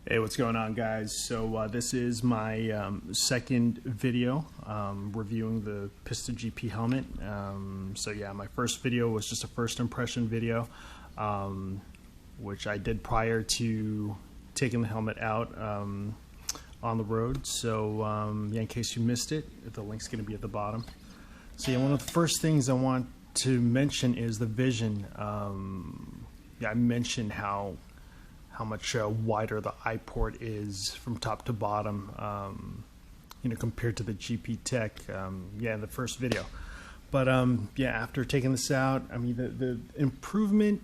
Hey, what's going on, guys? So this is my second video reviewing the Pista GP helmet. So yeah, my first video was just a first impression video, which I did prior to taking the helmet out on the road. So yeah, in case you missed it, the link's going to be at the bottom. So yeah, one of the first things I want to mention is the vision. Yeah, I mentioned how much wider the eye port is from top to bottom, you know, compared to the GP Tech, yeah, in the first video. But yeah, after taking this out, I mean, the improvement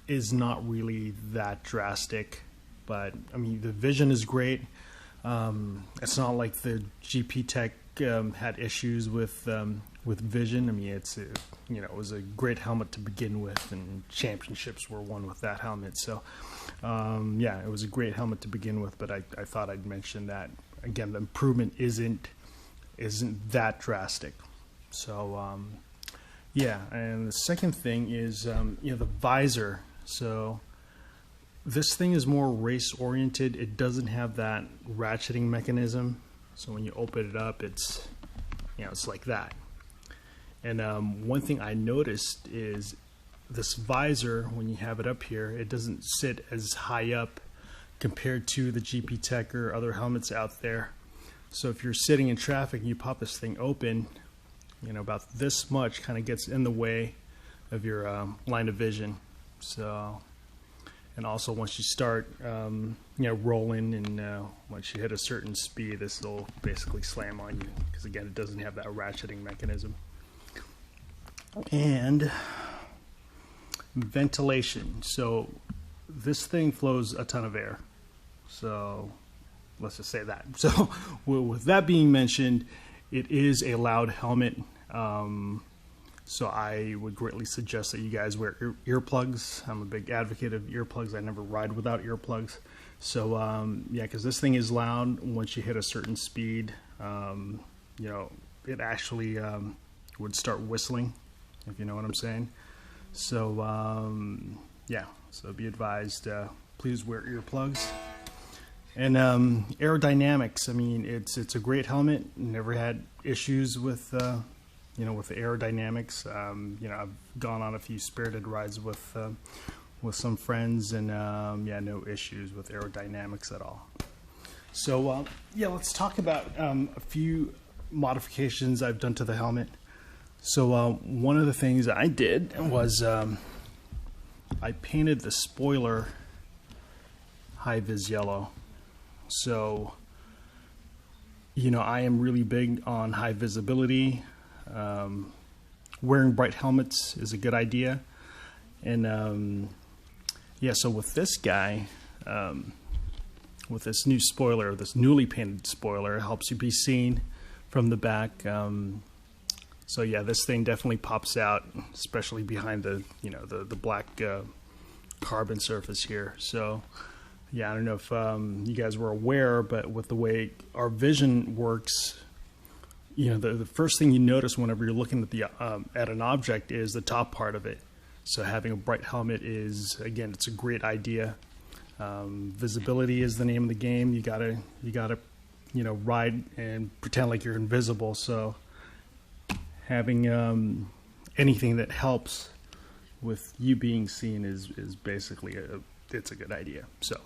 is not really that drastic, but I mean, the vision is great. It's not like the GP Tech had issues with vision. I mean, it's you know, it was a great helmet to begin with, and championships were won with that helmet. So yeah, it was a great helmet to begin with, but I thought I'd mention that again. The improvement isn't that drastic. So yeah, and the second thing is you know, the visor. So this thing is more race oriented. It doesn't have that ratcheting mechanism. So when you open it up, it's, you know, it's like that. And one thing I noticed is this visor, when you have it up here, it doesn't sit as high up compared to the GP Tech or other helmets out there. So if you're sitting in traffic and you pop this thing open, you know, about this much kind of gets in the way of your line of vision. So, and also once you start, you know, rolling, and once you hit a certain speed, this will basically slam on you, because again, it doesn't have that ratcheting mechanism. And ventilation. So this thing flows a ton of air. So let's just say that. So with that being mentioned, it is a loud helmet. So I would greatly suggest that you guys wear earplugs. I'm a big advocate of earplugs. I never ride without earplugs. So yeah, because this thing is loud. Once you hit a certain speed, you know, it actually would start whistling, if you know what I'm saying. So yeah, so be advised, please wear earplugs. And aerodynamics, I mean, it's a great helmet. Never had issues with you know, with the aerodynamics. You know, I've gone on a few spirited rides with some friends, and yeah, no issues with aerodynamics at all. So yeah, let's talk about a few modifications I've done to the helmet. So one of the things I did was I painted the spoiler high vis yellow. So, you know, I am really big on high visibility. Wearing bright helmets is a good idea. And yeah, so with this guy, with this new spoiler, this newly painted spoiler, it helps you be seen from the back. So yeah, this thing definitely pops out, especially behind the, you know, the black carbon surface here. So yeah, I don't know if you guys were aware, but with the way our vision works, you know, the first thing you notice whenever you're looking at the at an object is the top part of it. So having a bright helmet is, again, it's a great idea. Visibility is the name of the game. You gotta you know, ride and pretend like you're invisible. So having anything that helps with you being seen is basically it's a good idea. So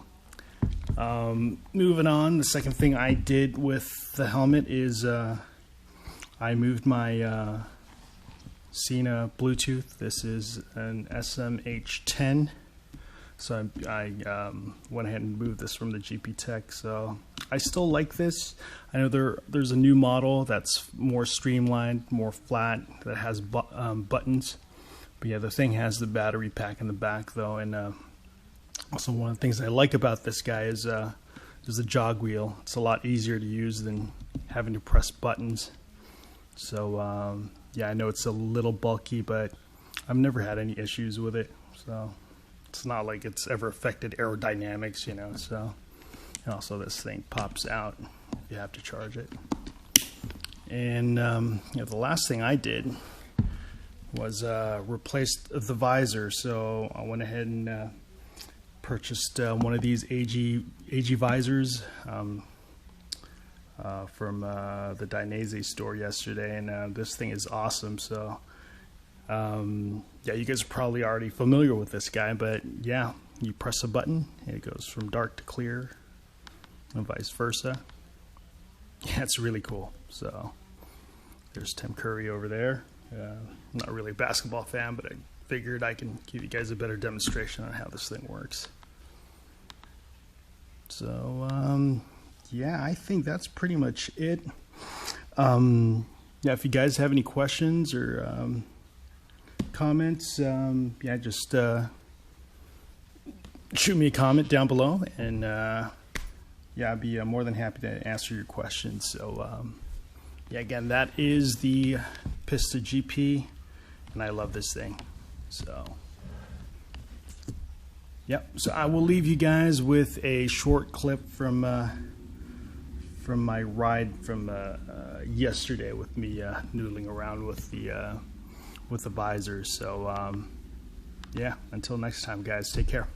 moving on, the second thing I did with the helmet is I moved my Sena Bluetooth. This is an SMH10. So I went ahead and moved this from the GP Tech. So I still like this. I know there's a new model that's more streamlined, more flat, that has buttons. But yeah, the thing has the battery pack in the back though. And also one of the things I like about this guy is the jog wheel. It's a lot easier to use than having to press buttons. So yeah, I know it's a little bulky, but I've never had any issues with it. So it's not like it's ever affected aerodynamics, you know. So, and also this thing pops out if you have to charge it. And you know, the last thing I did was replaced the visor. So I went ahead and purchased one of these AGVisors from the Dainese store yesterday, and this thing is awesome. So yeah, you guys are probably already familiar with this guy, but yeah, you press a button and it goes from dark to clear and vice versa. Yeah, it's really cool. So there's Tim Curry over there. I'm not really a basketball fan, but I figured I can give you guys a better demonstration on how this thing works. So yeah, I think that's pretty much it. Yeah, if you guys have any questions or comments, yeah, just shoot me a comment down below, and yeah, I'd be more than happy to answer your questions. So yeah, again, that is the Pista GP, and I love this thing. So yep, so I will leave you guys with a short clip from my ride from yesterday, with me noodling around with the visors. So yeah, until next time, guys, take care.